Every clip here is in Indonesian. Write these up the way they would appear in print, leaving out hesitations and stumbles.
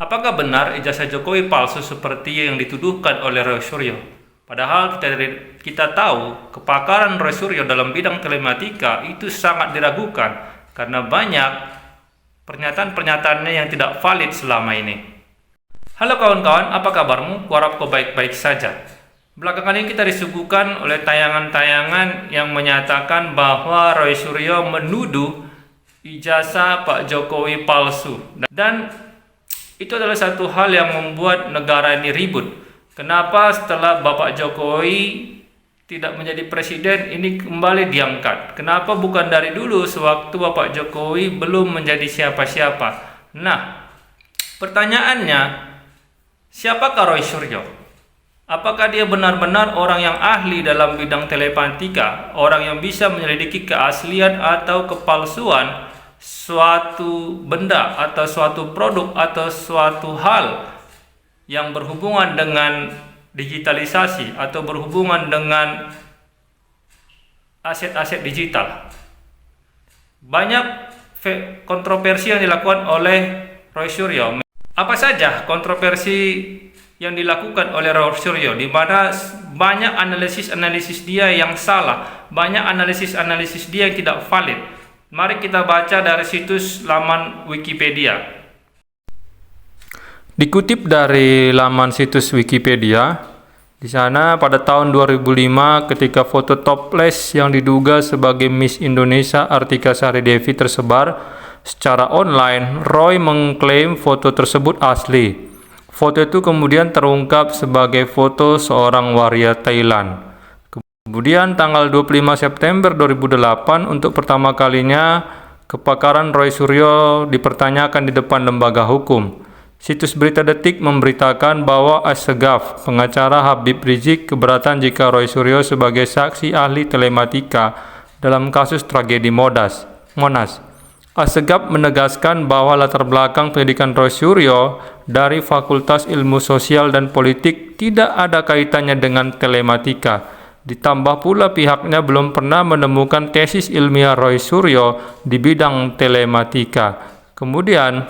Apakah benar ijazah Jokowi palsu seperti yang dituduhkan oleh Roy Suryo? Padahal kita tahu kepakaran Roy Suryo dalam bidang telematika itu sangat diragukan karena banyak pernyataan-pernyataannya yang tidak valid selama ini. Halo kawan-kawan, apa kabarmu? Kuharap kau baik-baik saja. Belakangan ini kita disuguhkan oleh tayangan-tayangan yang menyatakan bahwa Roy Suryo menuduh ijazah Pak Jokowi palsu. Dan itu adalah satu hal yang membuat negara ini ribut. Kenapa setelah Bapak Jokowi tidak menjadi presiden ini kembali diangkat? Kenapa bukan dari dulu sewaktu Bapak Jokowi belum menjadi siapa-siapa? Nah, pertanyaannya, siapakah Roy Suryo? Apakah dia benar-benar orang yang ahli dalam bidang telematika, orang yang bisa menyelidiki keaslian atau kepalsuan suatu benda atau suatu produk atau suatu hal yang berhubungan dengan digitalisasi atau berhubungan dengan aset-aset digital? Banyak kontroversi yang dilakukan oleh Roy Suryo. Apa saja kontroversi yang dilakukan oleh Roy Suryo, di mana banyak analisis-analisis dia yang salah, banyak analisis-analisis dia yang tidak valid. Mari kita baca dari situs laman Wikipedia. Dikutip dari laman situs Wikipedia, di sana pada tahun 2005 ketika foto topless yang diduga sebagai Miss Indonesia Artika Sari Devi tersebar secara online, Roy mengklaim foto tersebut asli. Foto itu kemudian terungkap sebagai foto seorang waria Thailand. Kemudian tanggal 25 September 2008 untuk pertama kalinya kepakaran Roy Suryo dipertanyakan di depan lembaga hukum. Situs Berita Detik memberitakan bahwa Assegaf, pengacara Habib Rizik, keberatan jika Roy Suryo sebagai saksi ahli telematika dalam kasus tragedi Monas. Assegaf menegaskan bahwa latar belakang pendidikan Roy Suryo dari Fakultas Ilmu Sosial dan Politik tidak ada kaitannya dengan telematika. Ditambah pula pihaknya belum pernah menemukan tesis ilmiah Roy Suryo di bidang telematika. Kemudian,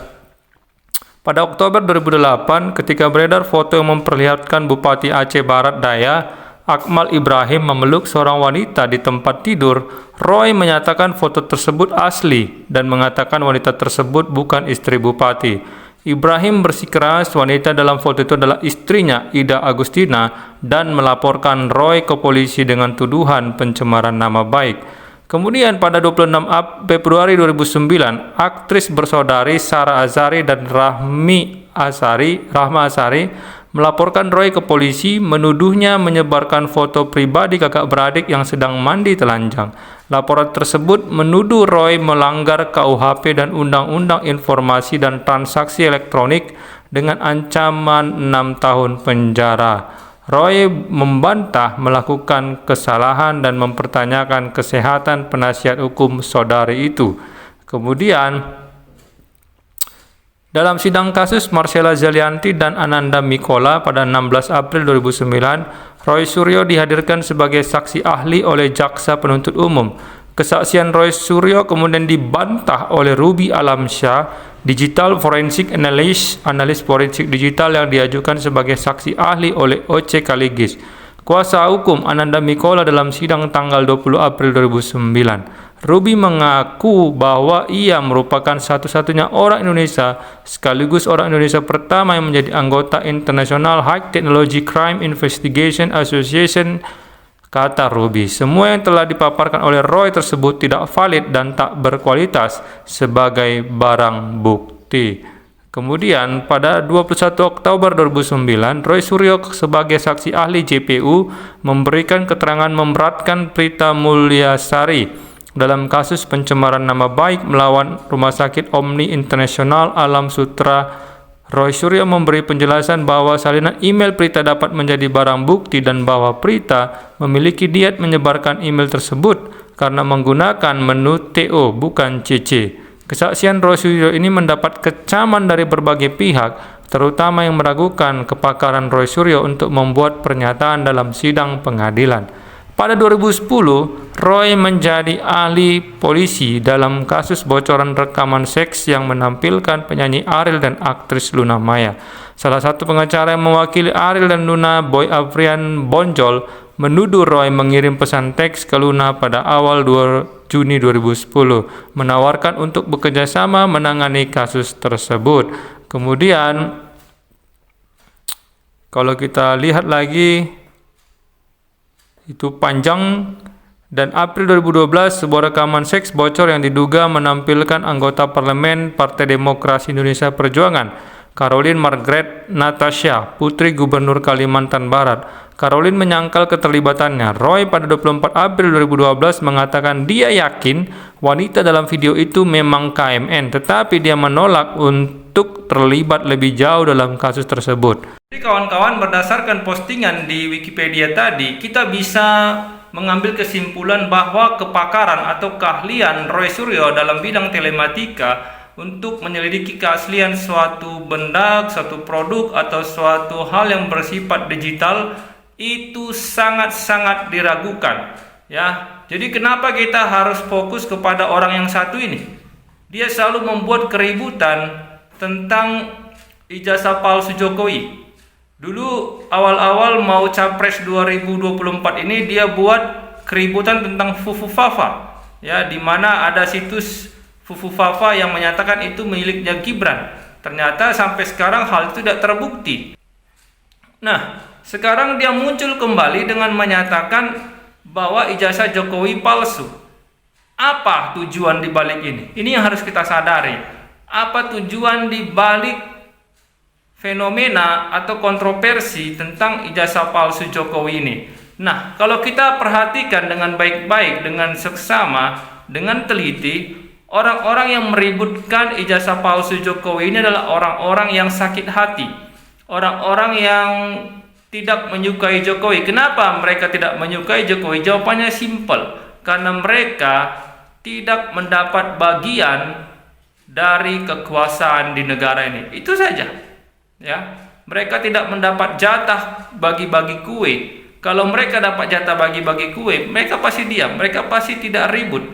pada Oktober 2008, ketika beredar foto yang memperlihatkan Bupati Aceh Barat Daya, Akmal Ibrahim memeluk seorang wanita di tempat tidur, Roy menyatakan foto tersebut asli dan mengatakan wanita tersebut bukan istri Bupati. Ibrahim bersikeras wanita dalam foto itu adalah istrinya, Ida Agustina, dan melaporkan Roy ke polisi dengan tuduhan pencemaran nama baik. Kemudian pada 26 Februari 2009, aktris bersaudari Sarah Azhari dan Rahma Azhari melaporkan Roy ke polisi, menuduhnya menyebarkan foto pribadi kakak beradik yang sedang mandi telanjang. Laporan tersebut menuduh Roy melanggar KUHP dan Undang-Undang Informasi dan Transaksi Elektronik dengan ancaman 6 tahun penjara. Roy membantah melakukan kesalahan dan mempertanyakan kesehatan penasihat hukum saudari itu. Kemudian, dalam sidang kasus Marcella Zalianty dan Ananda Mikola pada 16 April 2009, Roy Suryo dihadirkan sebagai saksi ahli oleh Jaksa Penuntut Umum. Kesaksian Roy Suryo kemudian dibantah oleh Ruby Alamsyah, digital forensik analis forensik digital yang diajukan sebagai saksi ahli oleh O.C. Kaligis. Kuasa hukum Ananda Mikola dalam sidang tanggal 20 April 2009. Ruby mengaku bahwa ia merupakan satu-satunya orang Indonesia sekaligus orang Indonesia pertama yang menjadi anggota International High Technology Crime Investigation Association, kata Ruby. Semua yang telah dipaparkan oleh Roy tersebut tidak valid dan tak berkualitas sebagai barang bukti. Kemudian pada 21 Oktober 2009, Roy Suryo sebagai saksi ahli JPU memberikan keterangan memberatkan Prita Mulyasari dalam kasus pencemaran nama baik melawan Rumah Sakit Omni Internasional Alam Sutera. Roy Suryo memberi penjelasan bahwa salinan email Prita dapat menjadi barang bukti dan bahwa Prita memiliki diet menyebarkan email tersebut karena menggunakan menu TO bukan CC. Kesaksian Roy Suryo ini mendapat kecaman dari berbagai pihak, terutama yang meragukan kepakaran Roy Suryo untuk membuat pernyataan dalam sidang pengadilan. Pada 2010, Roy menjadi ahli polisi dalam kasus bocoran rekaman seks yang menampilkan penyanyi Ariel dan aktris Luna Maya. Salah satu pengacara yang mewakili Ariel dan Luna, Boy Afrian Bonjol, menuduh Roy mengirim pesan teks ke Luna pada awal Juni 2010, menawarkan untuk bekerja sama menangani kasus tersebut. Kemudian, kalau kita lihat lagi, itu panjang, dan April 2012 sebuah rekaman seks bocor yang diduga menampilkan anggota parlemen Partai Demokrasi Indonesia Perjuangan, Caroline Margaret Natasha, putri Gubernur Kalimantan Barat. Caroline menyangkal keterlibatannya. Roy pada 24 April 2012 mengatakan dia yakin wanita dalam video itu memang KMN, tetapi dia menolak untuk terlibat lebih jauh dalam kasus tersebut. Jadi kawan-kawan, berdasarkan postingan di Wikipedia tadi, kita bisa mengambil kesimpulan bahwa kepakaran atau keahlian Roy Suryo dalam bidang telematika untuk menyelidiki keaslian suatu benda, suatu produk, atau suatu hal yang bersifat digital itu sangat-sangat diragukan. Ya, jadi kenapa kita harus fokus kepada orang yang satu ini? Dia selalu membuat keributan tentang ijazah palsu Jokowi. Dulu awal-awal mau capres 2024 ini dia buat keributan tentang Fufu Fafa, ya, di mana ada situs Fufu Fafa yang menyatakan itu miliknya Gibran. Ternyata sampai sekarang hal itu tidak terbukti. Nah, sekarang dia muncul kembali dengan menyatakan bahwa ijazah Jokowi palsu. Apa tujuan di balik ini? Ini yang harus kita sadari. Apa tujuan di balik fenomena atau kontroversi tentang ijazah palsu Jokowi ini? Nah, kalau kita perhatikan dengan baik-baik, dengan seksama, dengan teliti, orang-orang yang meributkan ijazah palsu Jokowi ini adalah orang-orang yang sakit hati, orang-orang yang tidak menyukai Jokowi. Kenapa mereka tidak menyukai Jokowi? Jawabannya simpel, karena mereka tidak mendapat bagian dari kekuasaan di negara ini. Itu saja. Ya, mereka tidak mendapat jatah bagi-bagi kue. Kalau mereka dapat jatah bagi-bagi kue, mereka pasti diam, mereka pasti tidak ribut.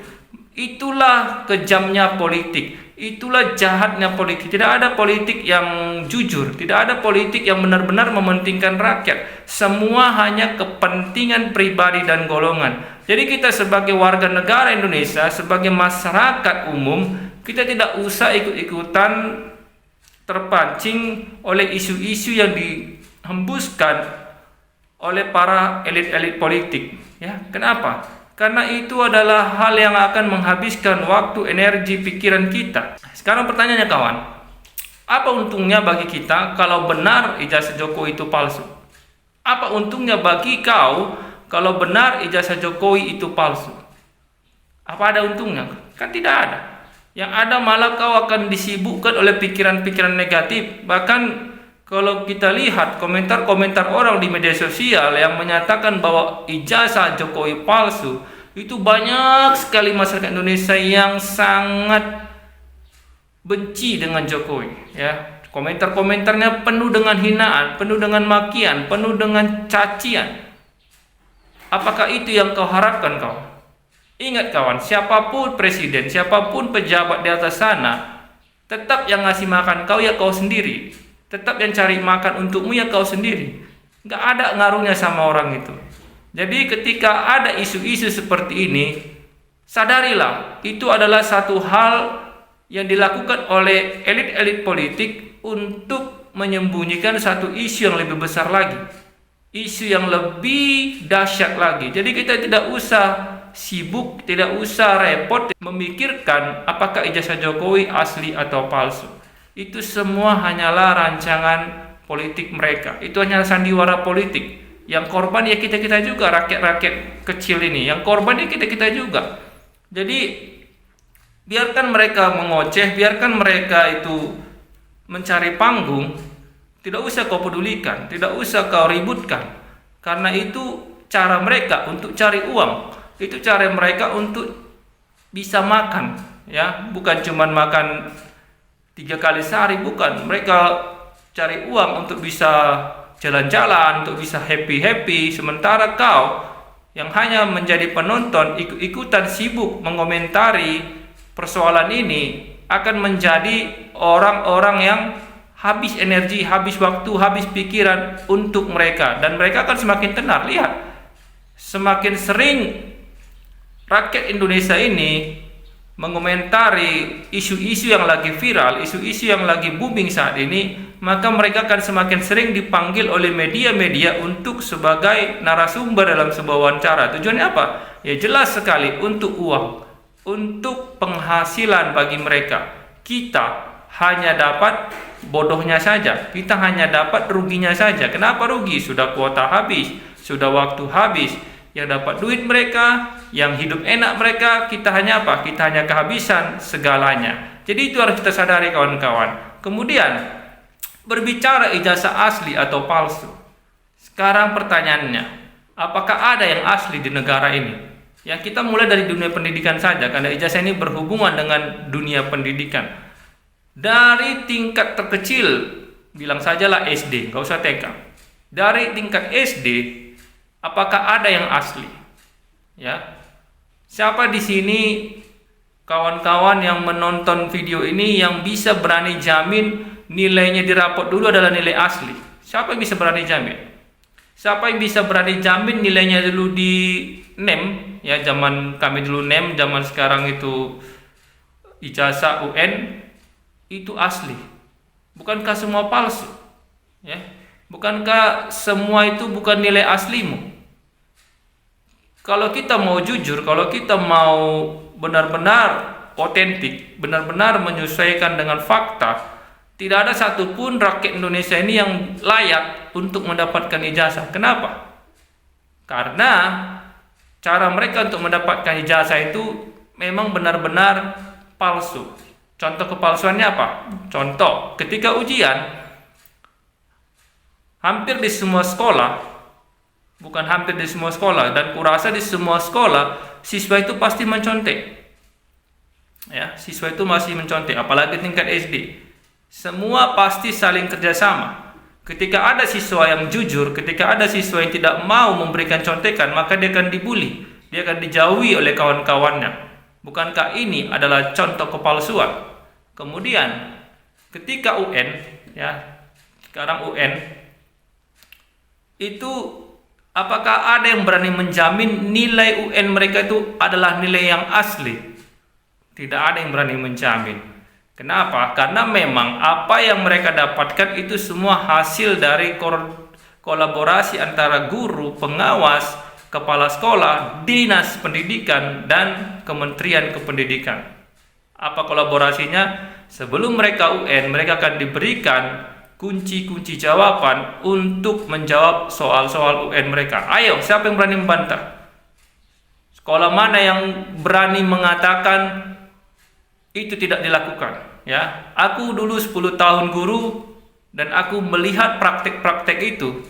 Itulah kejamnya politik, itulah jahatnya politik. Tidak ada politik yang jujur, tidak ada politik yang benar-benar mementingkan rakyat. Semua hanya kepentingan pribadi dan golongan. Jadi kita sebagai warga negara Indonesia, sebagai masyarakat umum, kita tidak usah ikut-ikutan terpancing oleh isu-isu yang dihembuskan oleh para elit-elit politik. Ya, kenapa? Karena itu adalah hal yang akan menghabiskan waktu, energi, pikiran kita. Sekarang pertanyaannya kawan, apa untungnya bagi kita kalau benar ijazah Jokowi itu palsu? Apa untungnya bagi kau kalau benar ijazah Jokowi itu palsu? Apa ada untungnya? Kan tidak ada. Yang ada malah kau akan disibukkan oleh pikiran-pikiran negatif. Bahkan kalau kita lihat komentar-komentar orang di media sosial yang menyatakan bahwa ijazah Jokowi palsu, itu banyak sekali masyarakat Indonesia yang sangat benci dengan Jokowi. Ya, komentar-komentarnya penuh dengan hinaan, penuh dengan makian, penuh dengan cacian. Apakah itu yang kau harapkan kau? Ingat kawan, siapapun presiden, siapapun pejabat di atas sana, tetap yang ngasih makan kau ya kau sendiri. Tetap yang cari makan untukmu ya kau sendiri. Nggak ada ngaruhnya sama orang itu. Jadi ketika ada isu-isu seperti ini, sadarilah itu adalah satu hal yang dilakukan oleh elit-elit politik untuk menyembunyikan satu isu yang lebih besar lagi. Isu yang lebih dahsyat lagi. Jadi kita tidak usah sibuk, tidak usah repot memikirkan apakah ijazah Jokowi asli atau palsu. Itu semua hanyalah rancangan politik mereka. Itu hanya sandiwara politik. Yang korban ya kita-kita juga, rakyat-rakyat kecil ini. Yang korban ya kita-kita juga. Jadi biarkan mereka mengoceh, biarkan mereka itu mencari panggung. Tidak usah kau pedulikan, tidak usah kau ributkan. Karena itu cara mereka untuk cari uang. Itu cara mereka untuk bisa makan, ya, bukan cuma makan 3 kali sehari, bukan. Mereka cari uang untuk bisa jalan-jalan, untuk bisa happy-happy. Sementara kau, yang hanya menjadi penonton ikut-ikutan sibuk mengomentari persoalan ini akan menjadi orang-orang yang habis energi, habis waktu, habis pikiran untuk mereka, dan mereka akan semakin tenar. Lihat, semakin sering rakyat Indonesia ini mengomentari isu-isu yang lagi viral, isu-isu yang lagi booming saat ini, maka mereka akan semakin sering dipanggil oleh media-media untuk sebagai narasumber dalam sebuah wawancara. Tujuannya apa? Ya jelas sekali, untuk uang, untuk penghasilan bagi mereka. Kita hanya dapat bodohnya saja, kita hanya dapat ruginya saja. Kenapa rugi? Sudah kuota habis, sudah waktu habis. Yang dapat duit mereka, yang hidup enak mereka, kita hanya apa? Kita hanya kehabisan segalanya. Jadi itu harus kita sadari, kawan-kawan. Kemudian berbicara ijazah asli atau palsu. Sekarang pertanyaannya, apakah ada yang asli di negara ini? Yang kita mulai dari dunia pendidikan saja, karena ijazah ini berhubungan dengan dunia pendidikan. Dari tingkat terkecil, bilang sajalah SD, gak usah TK. Dari tingkat SD, apakah ada yang asli? Ya, siapa di sini kawan-kawan yang menonton video ini yang bisa berani jamin nilainya di rapot dulu adalah nilai asli? Siapa yang bisa berani jamin? Siapa yang bisa berani jamin nilainya dulu di NEM? Ya, zaman kami dulu NEM, zaman sekarang itu ijazah UN, itu asli. Bukankah semua palsu? Ya, bukankah semua itu bukan nilai aslimu? Kalau kita mau jujur, kalau kita mau benar-benar otentik, benar-benar menyesuaikan dengan fakta, tidak ada satupun rakyat Indonesia ini yang layak untuk mendapatkan ijazah. Kenapa? Karena cara mereka untuk mendapatkan ijazah itu memang benar-benar palsu. Contoh kepalsuannya apa? Contoh, ketika ujian, hampir di semua sekolah, bukan hampir di semua sekolah, dan kurasa di semua sekolah, siswa itu pasti mencontek. Ya, siswa itu masih mencontek, apalagi tingkat SD. Semua pasti saling kerjasama. Ketika ada siswa yang jujur, ketika ada siswa yang tidak mau memberikan contekan, maka dia akan dibully, dia akan dijauhi oleh kawan-kawannya. Bukankah ini adalah contoh kepalsuan? Kemudian ketika UN, ya, sekarang UN itu, apakah ada yang berani menjamin nilai UN mereka itu adalah nilai yang asli? Tidak ada yang berani menjamin. Kenapa? Karena memang apa yang mereka dapatkan itu semua hasil dari kolaborasi antara guru, pengawas, kepala sekolah, dinas pendidikan, dan Kementerian Kependidikan. Apa kolaborasinya? Sebelum mereka UN, mereka akan diberikan kunci-kunci jawaban untuk menjawab soal-soal UN mereka. Ayo, siapa yang berani membantah? Sekolah mana yang berani mengatakan itu tidak dilakukan? Ya, aku dulu 10 tahun guru dan aku melihat praktek-praktek itu.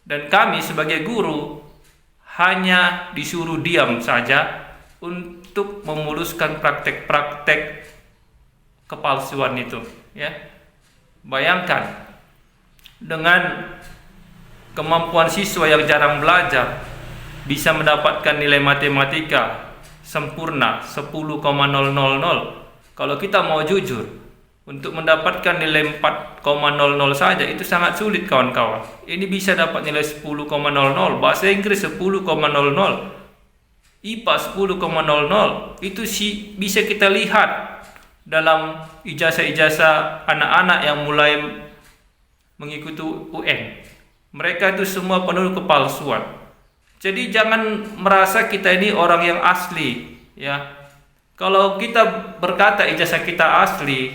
Dan kami sebagai guru hanya disuruh diam saja untuk memuluskan praktek-praktek kepalsuan itu, ya. Bayangkan, dengan kemampuan siswa yang jarang belajar bisa mendapatkan nilai matematika sempurna 10,000. Kalau kita mau jujur, untuk mendapatkan nilai 4,00 saja itu sangat sulit, kawan-kawan. Ini bisa dapat nilai 10,00, bahasa Inggris 10,00, IPA 10,00. Itu sih bisa kita lihat dalam ijazah-ijazah anak-anak yang mulai mengikuti UN. Mereka itu semua penuh kepalsuan. Jadi jangan merasa kita ini orang yang asli, ya. Kalau kita berkata ijazah kita asli,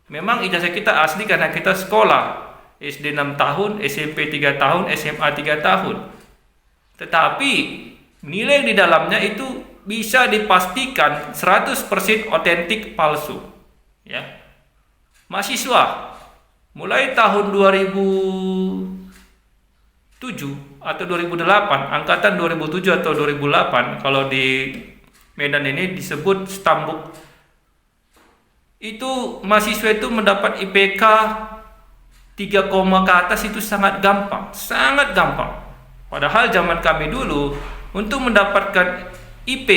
memang ijazah kita asli karena kita sekolah SD 6 tahun, SMP 3 tahun, SMA 3 tahun. Tetapi nilai di dalamnya itu bisa dipastikan 100% otentik palsu, ya. Mahasiswa mulai tahun 2007 atau 2008, angkatan 2007 atau 2008, kalau di Medan ini disebut Stambuk, itu mahasiswa itu mendapat IPK 3, ke atas itu sangat gampang, sangat gampang. Padahal zaman kami dulu Untuk mendapatkan IP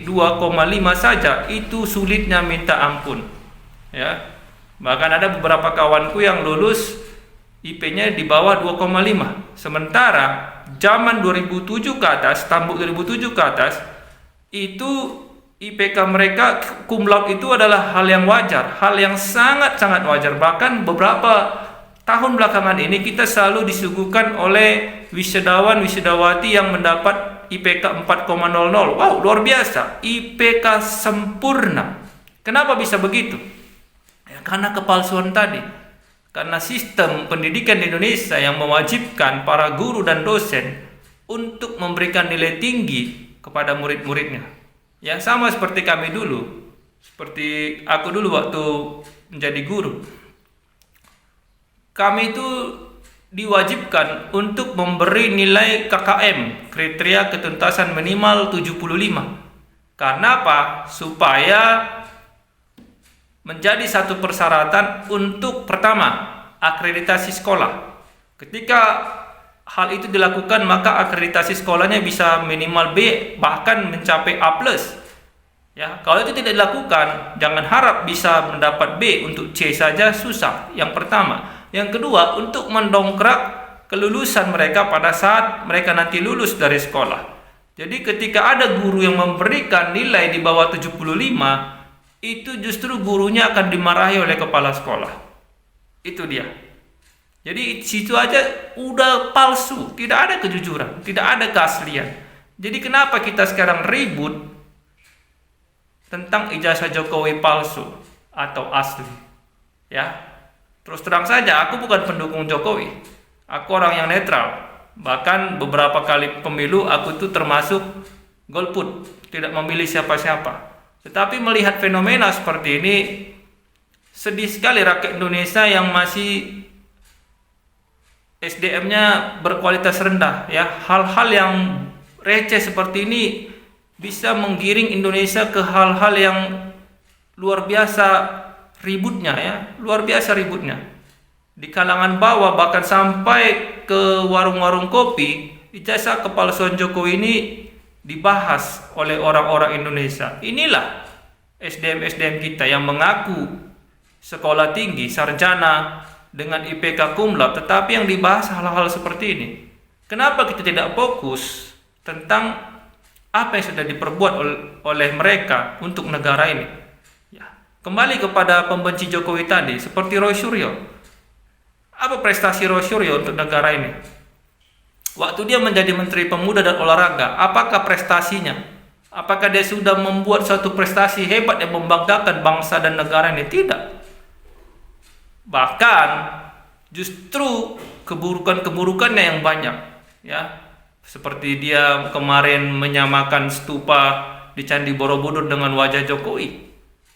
2,5 saja itu sulitnya minta ampun. Ya. Bahkan ada beberapa kawanku yang lulus IP-nya di bawah 2,5. Sementara zaman 2007 ke atas, tambuk 2007 ke atas, itu IPK mereka cum laude itu adalah hal yang wajar, hal yang sangat-sangat wajar. Bahkan beberapa tahun belakangan ini kita selalu disuguhkan oleh wisudawan-wisudawati yang mendapat IPK 4,00. Wow, luar biasa, IPK sempurna. Kenapa bisa begitu? Ya, karena kepalsuan tadi. Karena sistem pendidikan di Indonesia yang mewajibkan para guru dan dosen untuk memberikan nilai tinggi kepada murid-muridnya. Ya, sama seperti kami dulu. Seperti aku dulu waktu menjadi guru. Kami itu diwajibkan untuk memberi nilai KKM, kriteria ketuntasan minimal 75. Karena apa? Supaya menjadi satu persyaratan untuk pertama, akreditasi sekolah. Ketika hal itu dilakukan, maka akreditasi sekolahnya bisa minimal B, bahkan mencapai A+. Ya, kalau itu tidak dilakukan, jangan harap bisa mendapat B, untuk C saja susah. Yang pertama. Yang kedua, untuk mendongkrak kelulusan mereka pada saat mereka nanti lulus dari sekolah. Jadi ketika ada guru yang memberikan nilai di bawah 75, itu justru gurunya akan dimarahi oleh kepala sekolah. Itu dia. Jadi situ aja udah palsu, tidak ada kejujuran, tidak ada keaslian. Jadi kenapa kita sekarang ribut tentang ijazah Jokowi palsu atau asli? Ya, terus terang saja, aku bukan pendukung Jokowi. Aku orang yang netral. Bahkan beberapa kali pemilu aku tuh termasuk golput, tidak memilih siapa-siapa. Tetapi melihat fenomena seperti ini, sedih sekali rakyat Indonesia yang masih SDM-nya berkualitas rendah. Ya, hal-hal yang receh seperti ini bisa menggiring Indonesia ke hal-hal yang luar biasa ributnya, ya, luar biasa ributnya. Di kalangan bawah bahkan sampai ke warung-warung kopi, ijazah kepalsuan Jokowi ini dibahas oleh orang-orang Indonesia. Inilah SDM-SDM kita yang mengaku sekolah tinggi, sarjana dengan IPK cum laude, tetapi yang dibahas hal-hal seperti ini. Kenapa kita tidak fokus tentang apa yang sudah diperbuat oleh mereka untuk negara ini? Ya, kembali kepada pembenci Jokowi tadi, seperti Roy Suryo. Apa prestasi Roy Suryo untuk negara ini? Waktu dia menjadi Menteri Pemuda dan Olahraga, apakah prestasinya? Apakah dia sudah membuat suatu prestasi hebat yang membanggakan bangsa dan negara ini? Tidak. Bahkan justru keburukan-keburukannya yang banyak, ya. Seperti dia kemarin menyamakan stupa di Candi Borobudur dengan wajah Jokowi,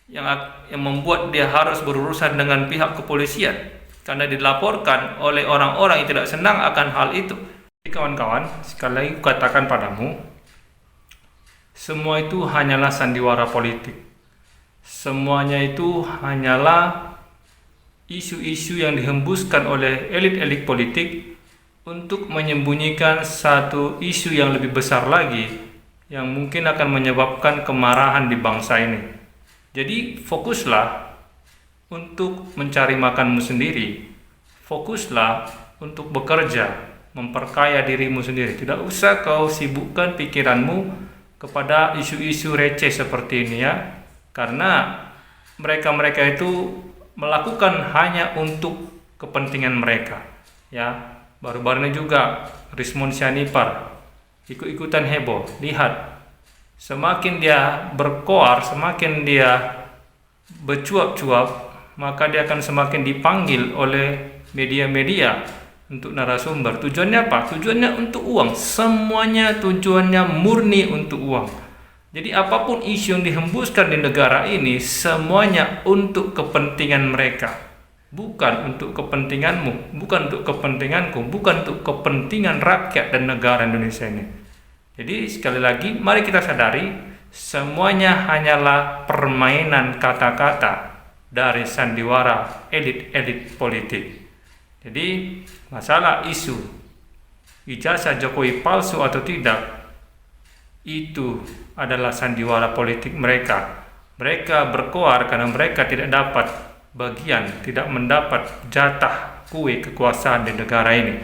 yang membuat dia harus berurusan dengan pihak kepolisian karena dilaporkan oleh orang-orang yang tidak senang akan hal itu. Jadi kawan-kawan, sekali lagi katakan padamu, semua itu hanyalah sandiwara politik. Semuanya itu hanyalah isu-isu yang dihembuskan oleh elit-elit politik untuk menyembunyikan satu isu yang lebih besar lagi yang mungkin akan menyebabkan kemarahan di bangsa ini. Jadi fokuslah untuk mencari makanmu sendiri. Fokuslah untuk bekerja, memperkaya dirimu sendiri. Tidak usah kau sibukkan pikiranmu kepada isu-isu receh seperti ini, ya. Karena mereka-mereka itu melakukan hanya untuk kepentingan mereka, ya. Baru-baru ini juga Rismon Sianipar ikut-ikutan heboh. Lihat, semakin dia berkoar, semakin dia bercuap-cuap, maka dia akan semakin dipanggil oleh media-media untuk narasumber. Tujuannya apa? Tujuannya untuk uang. Semuanya tujuannya murni untuk uang. Jadi apapun isu yang dihembuskan di negara ini, semuanya untuk kepentingan mereka. Bukan untuk kepentinganmu, bukan untuk kepentinganku, bukan untuk kepentingan rakyat dan negara Indonesia ini. Jadi sekali lagi, mari kita sadari, semuanya hanyalah permainan kata-kata dari sandiwara elit-elit politik. Jadi masalah isu ijazah Jokowi palsu atau tidak, Itu adalah sandiwara politik mereka. Mereka berkoar karena mereka tidak dapat bagian, tidak mendapat jatah kue kekuasaan di negara ini.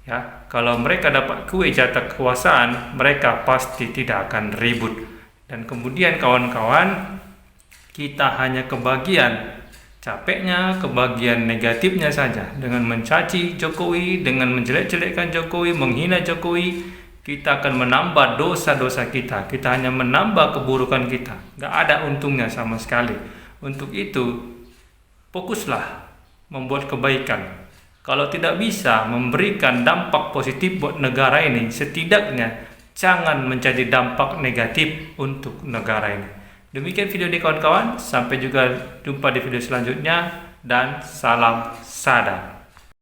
Ya, kalau mereka dapat kue jatah kekuasaan, mereka pasti tidak akan ribut. Dan kemudian kawan-kawan, kita hanya kebagian capeknya, kebagian negatifnya saja. Dengan mencaci Jokowi, dengan menjelek-jelekkan Jokowi, menghina Jokowi, kita akan menambah dosa-dosa kita. Kita hanya menambah keburukan kita. Gak ada untungnya sama sekali. Untuk itu, fokuslah membuat kebaikan. Kalau tidak bisa memberikan dampak positif buat negara ini, setidaknya jangan menjadi dampak negatif untuk negara ini. Demikian video ini kawan-kawan, sampai juga jumpa di video selanjutnya dan salam sadar.